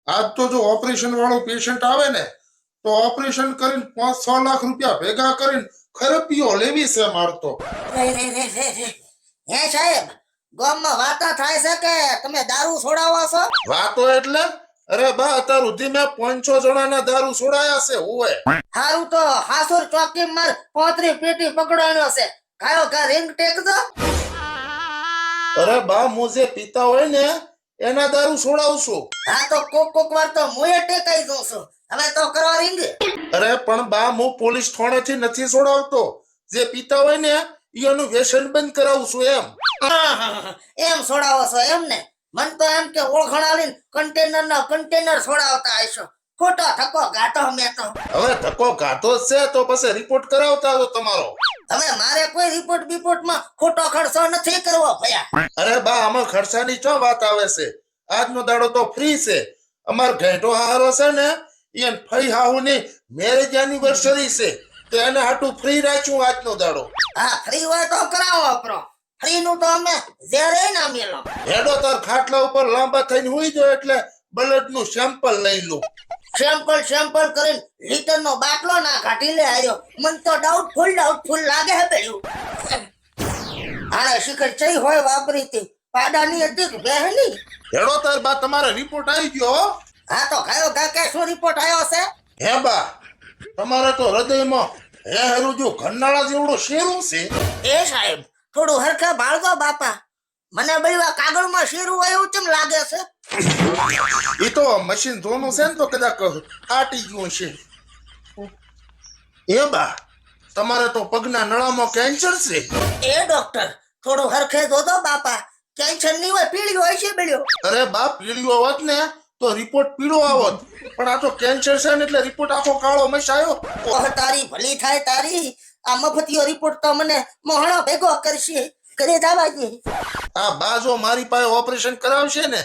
આજ તો જો ઓપરેશન વાળો પેશન્ટ આવે ને તો ઓપરેશન કરીને 5-6 લાખ રૂપિયા ભેગા કરીને થેરપીઓ લેવી છે મારતો. હે સાહેબ, ગામમાં વાતા થાય છે કે તમે દારૂ છોડાવો છો? વાતો એટલે અરે બા અત્યાર સુધી મેં 500 જણાના દારૂ છોડાયા છે ઓએ. હારું તો હાસુર ચોકી માર 35 પેટી પકડાણ્યો છે. કાયો કા રિંગ ટેકજો. અરે બા હું જે પીતા હોય ને એના દારૂ છોડાવશું. હા તો કોક વાર તો મુએ ટેકાઈ દઉં છું. હવે તો કરો રિંગ. અરે પણ બા હું પોલીસ થાણેથી નથી છોડાવતો. જે પીતા હોય ને એનું વ્યસન બંધ કરાવું છું એમ. એમ છોડાવો છો એમ ને? મન તો એમ કે ઓળખણાલીને કન્ટેનર છોડાવતા હશો. ખોટો થકો ગાતો મેં તો. હવે ધક્કો ગાતો જ છે તો પછી રિપોર્ટ કરાવતા હતો તમારો. હવે મારે કોઈ રિપોર્ટમાં ખોટો ખર્ચો નથી કરવો ભયા. અરે બા આમાં ખર્ચાની શું વાત આવે છે? આજનો દાડો તો ફ્રી છે. અમાર ઘેટો હારો છે ને એને ફઈ હાહુની મેરેજ એનિવર્સરી છે તો એને હાટું ફ્રી રાખ્યું આજનો દાડો. હા ફ્રી હોય તો કરાવો આપરો. ફ્રી નું તો અમે જ્યારે ના મેલો. હેડો તાર ખાટલા ઉપર લાંબા થઈને હુઈ જાવ એટલે બ્લડ નું સેમ્પલ લઈ લો. સેમ્પલ કરીને લીટર નો બાટલો ના કાઢી લે આવ્યો. મન તો ડાઉટફુલ લાગે હે બેડ્યું. આને શિખર ચઈ હોય વાપરી હતી. પાડાની હતી કે બહેની? હેડો તાર બા તમારે રિપોર્ટ આવી ગયો હો. હા તો કયો કે શું રિપોર્ટ આવ્યો છે? હે બા તમારે તો હૃદયમાં હે હેરું જો ઘરનાળા જેવડો શેરું છે. એ સાહેબ થોડું હરખા બાળગો બાપા. મને બળવા કાગળમાં શેરું હોય એવું કેમ લાગે છે? એ તો મશીન ધોનું છે ને તો કદાચ ફાટી ગયું છે. એ બા તમારે તો પગના નળામાં કેન્સર છે. એ ડોક્ટર થોડું હરખે ધોધો બાપા. કેન્સર ની હોય પીળી હોય છે બેડ્યો. અરે બા પીળીઓ હોત ને તો રિપોર્ટ પીળો આવત પણ આ તો કેન્સર છે ને એટલે રિપોર્ટ આખો કાળો મસાયો. ઓહ તારી ભલી થાય તારી. આ મફતિયો રિપોર્ટ તો મને મોહણો ભેગો કરશે. કરે દાવાજી. આ બા જો મારી પાસે ઓપરેશન કરાવશે ને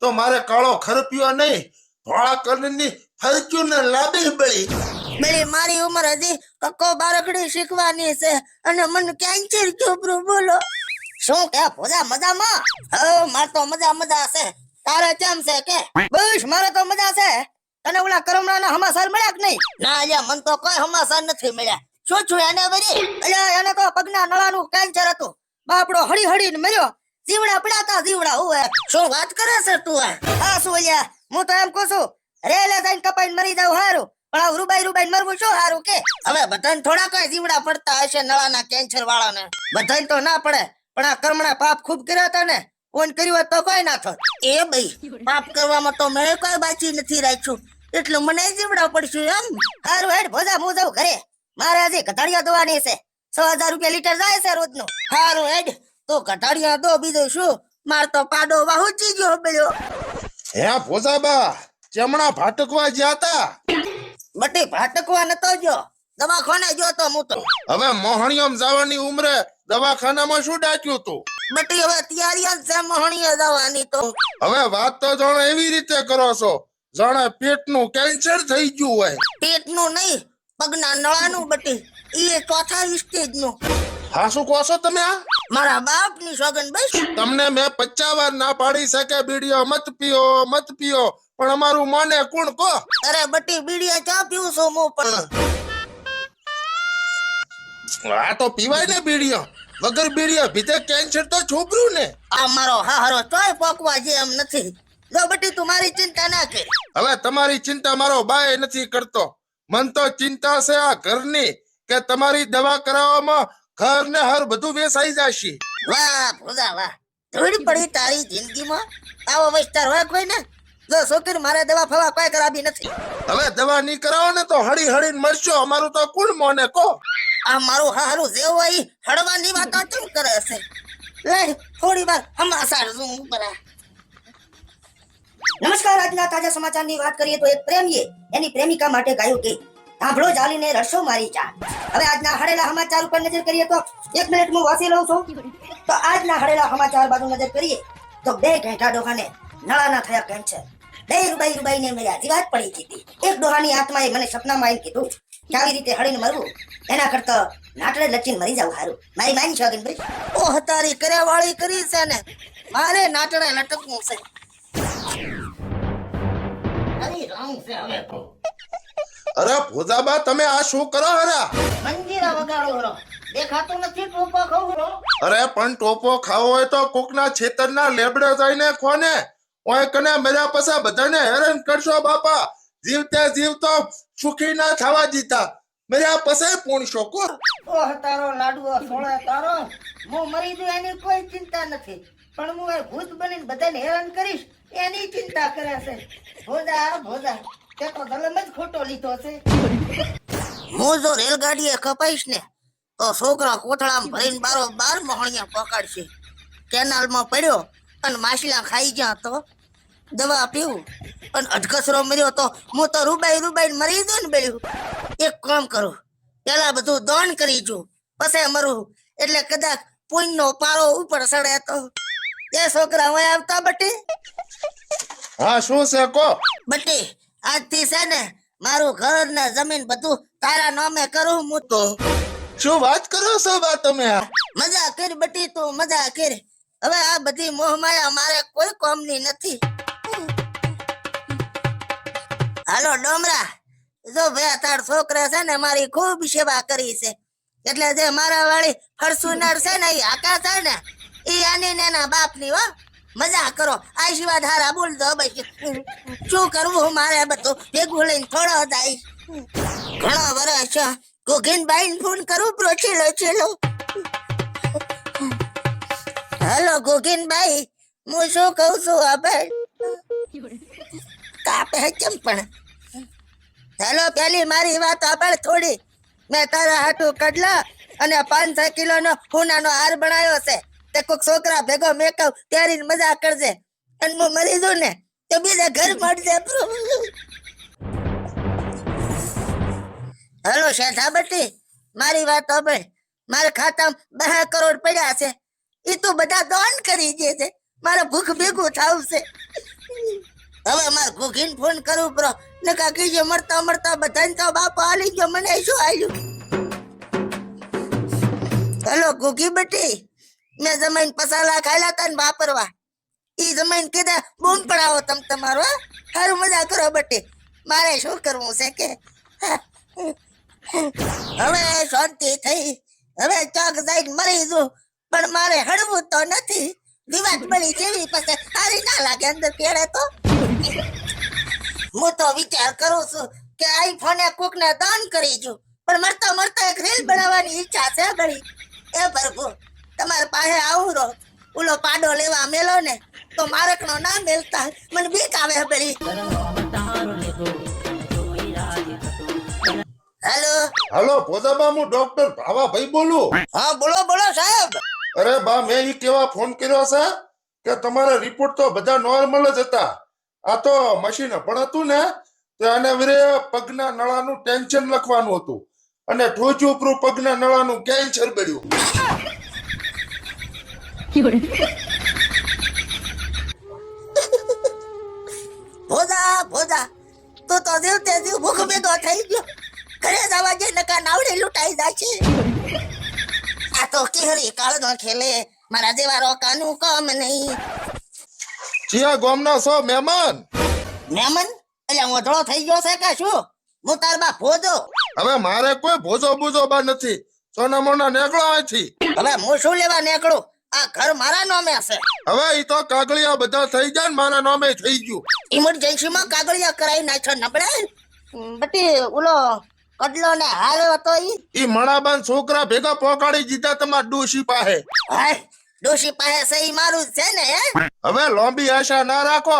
તો મારે કાળો ખરપ્યો નહીં ધોળા કલરની ફરચ્યુનર લાબી બળી. બેલી મારી ઉંમર હજી કક્કો બારકડી શીખવાની છે અને મને કેન્સર ચોપરું બોલો. શું કે ભોજા મજામાં? હા માર તો મજા છે. તારે કેમ છે કે? બસ મારે તો મજા છે. તને ઓલા કરમણાના હમાસર મળ્યા કે નહીં? ના અલ્યા મન તો કોઈ હમાસર નથી મળ્યા. શું છું એને વરી? અલ્યા એને તો પગના નળાનું કેન્સર હતું. બાપડો હળીને મર્યો. જીવડા પડાતા જીવડા હોય. શું વાત કરે છે તું? હા શું અલ્યા હું તો એમ કહું છું રેલે જઈને કપાઈને મરી જાવ હારું. પણ આ રૂબાઈ મરવું શું હારું કે? હવે બધાને થોડા કઈ જીવડા પડતા હશે નળાના કેન્સર વાળાને. બધાને તો ના પડે પણ આ કર્મણા પાપ ખૂબ કર્યા હતા ને ફોન કર્યો હોત તો કોઈ ના થોત. એ ભાઈ પાપ કરવામાં તો મેં કોઈ બાકી નથી રાખ્યું એટલું મને જીવડા પડશું એમ. હારું હેડ ભોજા હું જાઉં ઘરે. મારે હજી ઘટાડિયા દોવાની છે. 6000 રૂપિયા લીટર જાય છે રોજનું. હારું હેડ તો ઘટાડિયા દો બીજું શું. માર તો પાડો વાહુચી ગયો બેડ્યો. હે ભોજાબા ચમણા ભાટકવા ગયા હતા. બટી ભાટકવા નતો ગયો દવાખાને ગયો તો હું તો. હવે મોહણીયમ જવાની ઉંમરે દવાખાનામાં શું ડાક્યું તું? બટી હવે તૈયારી છે મોહણીએ જવાની તો. હવે વાત તો જાણે એવી રીતે કરો છો જાણે પેટનું કેન્સર થઈ ગયું હોય. પેટનું નહીં પગના નળાનું બટી. એ ચોથા સ્ટેજ નું. હા શું કહો છો તમે? મારા બાપ ની સોગન બસ. તમને મેં 50 વાર ના પાડી શકે બીડીઓ મત પીઓ પણ અમારું માને કોણ કહો? અરે બટી બીડીયા ચા પીવું છું હું પણ. આ તો પીવાય ને બીડીઓ. વગર બીડીયા ભીતે કેન્સર તો છોકરું ને. આ મારો હારો ચોય પોકવા જે એમ નથી. જો બટી તું મારી ચિંતા ના કર. હવે તમારી ચિંતા મારો બાય નથી કરતો. મન તો ચિંતા છે આ ઘરની કે તમારી દવા કરાવવામાં ઘર ને હર બધું વેસાઈ જશે. વાહ ભોજા વાહ. ધૂળ પડી તારી જિંદગીમાં. આવો વિસ્તાર હોય કોઈ ને? જો છોકરી મારે દવા ફવા કોઈ કરાવી નથી. હવે દવા નહીં કરાવો ને તો હળીને મરશો. અમારું તો કોણ મોને કહો? આ મારું હારું જેવું હોય હળવાની વાતો કેમ કરે છે? લે થોડી વાર હમાસાર ઝૂમ ઉપર. નમસ્કાર. આજના તાજા સમાચારની વાત કરીએ તો એક પ્રેમીએ એની પ્રેમિકા માટે ગાયું ગીત સાંભળો જાલીને રસો મારી જા. હવે આજના હળેલા સમાચાર ઉપર નજર કરીએ તો 1 મિનિટ હું વાંચી લઉં છું. તો આજના હળેલા સમાચાર બાજુ નજર કરીએ તો 2 ઘેટા ડોહાને નળાના થયા કેન્સર. 2 રૂબાઈને મેળ્યા જીવાત પડી હતી. એક ડોહાની આત્માએ મને સપનામાં આવીને કીધું કે આવી રીતે હળીને મરવું એના કરતા નાટડે લચીને મરી જાવ હારું. મારી માની છોગન ભાઈ. ઓહ તારી કરે વાળી કરી છે ને મારે નાટડે લટકવું છે. છે હવે તો અરે ભોજાબા તમે આ શું કરો હરા મંજીરા વગાડો રો દેખાતું નથી ટોપા ખાવું રો અરે પણ ટોપો ખાવો હોય તો કોકના છેતરના લેબડે જઈને ખોને ઓય કને મર્યા પછી બધાને હેરાન કરશો બાપા જીવતે જીવતો સુખી ના થવા દીધા મર્યા પછી પૂણશો કો ઓહ તારો લાડવો સોળે તારો હું મરી દઉં એની કોઈ ચિંતા નથી પણ હું એ ભૂત બનીને બધાને હેરાન કરીશ એની ચિંતા કરે છે ભોજા તે તો જલમ જ ખોટો લીધો છે હું જો રેલગાડીએ કપાઈશ ને તો છોકરા કોથળામાં ભરીને બાર મોહણિયા પકડશે કેનાલમાં પડ્યો અને માછલા ખાઈ ગયા તો દવા પીવું અને અધકસરો મર્યો તો હું તો રૂબાઈ મરી દઉં ને બેડ્યું એક કામ કરું પેલા બધું દાન કરી જો પછી મરું એટલે કદાચ પુણ્યનો પારો ઉપર સડે તો એ છોકરા હવે આવતા બટી હા શું છે કો બટી આજથી છે ને મારું ઘર ને જમીન બધું તારા નામે કરું હું તો શું વાત કરો છો બા તમે આ મજા કર બટી તું મજા કર હવે આ બધી મોહમાયા મારે કોઈ કામની નથી હાલો ડોમરા જો ભાઈ તાર છોકરા છે ને મારી ખૂબ સેવા કરી છે એટલે જે મારા વાળી ફરસુનાર છે ને એ આકા થાય ને એ આની ને એના બાપની હો મજા કરો આશીર્વાદ હારા બોલ દો ભાઈ શું કરવું મારે બધું ભેગું લઈને થોડો જાય ઘણો વર્ષ ગોગીનબાઈ ફોન કરું પ્રો ચેલો હેલો ગોગીનબાઈ હું શું કહું છું આપણે કાપે કેમ પણ હેલો પેલી મારી વાત આપણે થોડી મેં તારા હાટું કડલા અને 500 કિલોનો ખૂનાનો હાર બનાવ્યો છે તે કોઈક છોકરા ભેગો મેકઅપ ત્યારે મજા કરજે અને હું મરી દઉં ને તો બીજા ઘર મળજે હેલો શેઠાબટી મારી વાત સાંભળ મારા ખાતામાં 12 કરોડ પડ્યા છે એ તું બધા દાન કરી દે છે મારે ભૂખ ભેગું થાવ છે હવે મારે ઘૂઘીને ફોન કરવું પડો નકા કીજો મળતા બધાને તો બાપા હાલી ગયો મને શું આવ્યું હેલો ઘૂઘી બટી મેં જમીન પસાલા ખાયલા તા ને વાપરવા ઈ જમીન કીધા બૂમ પડાવો તમ તમારો સારું મજા કરો બટી મારે શું કરવું છે કે હવે શાંતિ થઈ હવે ચોક જઈને મરી જઉં પણ મારે હળવું તો નથી દિવાત બળી જેવી પછી સારી ના લાગે અંદર કેળે તો હું તો વિચાર કરું છું કે આઈફોન કોકને દાન કરી જો પણ મરતા એક રીલ બનાવવાની ઈચ્છા છે ઘણી એ પ્રભુ તમારા પાસે આવું રહો ઓલો પાડો લેવા મેલો ને તો મારકનો ના મેલતા મને બીક આવે બળી હેલો હાલો ભોજાબા હું ડોક્ટર ભાવાભાઈ બોલું હા બોલો સાહેબ અરે બા મેં ઈ કેવા ફોન કર્યો છે કે તમારા રિપોર્ટ તો બધા નોર્મલ જ હતા આ તો મશીન પણ હતું ને તો આને વિરે પગના નળાનું ટેન્શન લખવાનું હતું અને ઠોચું ઉપરું પગના નળાનું કેન્સર બળ્યું ભોજા તું તો જીવતે જીવ ભૂખ ભેગો થઈ ગયો ઘરે જવા જે નકા નાવડી લૂંટાઈ જાય છે આ તો કેહરી કાળનો ખેલે મારા જેવા રોકાનું કામ નહીં ચિયા ગામના છો મહેમાન મેમન એટલે હું ધોળો થઈ ગયો છે કે શું હું તાર બા ભોજો હવે મારે કોઈ ભોજો બુજો બા નથી સોના મોના નીકળો અહીંથી હવે હું શું લેવા નીકળું આ ઘર મારા નામે છે હવે ઈ તો કાગળિયા બધા થઈ જાય ને મારા નામે થઈ ગયું ઇમરજન્સી માં કાગળિયા કરાવી નાખ્યો નબળે બટી ઓલો કડલો ને હારો હતો ઈ મણાબાન છોકરા ભેગા પોકાડી દીધા તમાર ડોશી પાસે હાય ડોશી પાસે સહી મારું જ છે ને હે હવે લોંબી આશા ના રાખો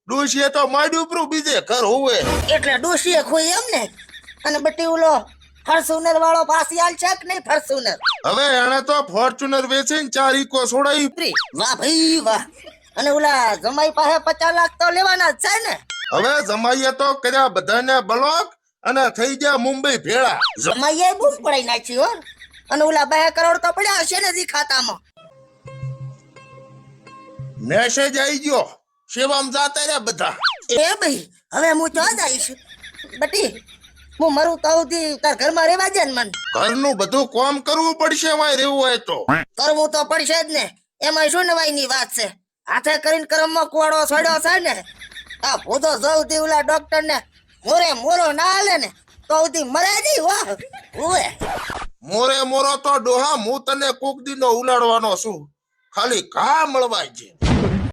ડોશીએ તો માડ્યું ઉપરું બીજે ઘર હોવે એટલે ડોશીએ ખોઈ એમ ને અને બટી ઓલો ફરસુનર વાળો પાસી આલ છે કે નહીં ફરસુનર હવે એને તો ફોર્ચ્યુનર વેચીને 4 ઇકો છોડાઈ વાહ ભાઈ વાહ અને ઓલા જમાઈ પાસે 50 લાખ તો લેવાના જ છે ને હવે જમાઈએ તો કર્યા બધાને બ્લોક અને થઈ ગયા મુંબઈ ભેળા જમાઈએ બૂમ પડાઈ નાખી હો અને ઓલા 2 કરોડ તો પડ્યા હશે ને જી ખાતામાં મેસેજ આવી ગયો સેવામ જાતા રહ્યા બધા એ ભાઈ હવે હું ક્યાં જઈશ બટી હું મરું તો સુધી તાર ઘરમાં રહેવા દે ને મન ઘરનું બધું કામ કરવું પડશે વાય રહેવું હોય તો કરવું તો પડશે જ ને એમાં શું નવાઈની વાત છે હાથે કરીને કર્મમાં કુવાડો છોડ્યો છે ને આ ભૂતો સૌથી ઓલા ડોક્ટર ને મોરે મોરો ના હાલે ને તો સુધી મરે જી વાહ ઓએ મોરે મોરો તો ડોહા હું તને કોક દી નો ઉલાડવાનો છું ખાલી ઘા મળવાય છે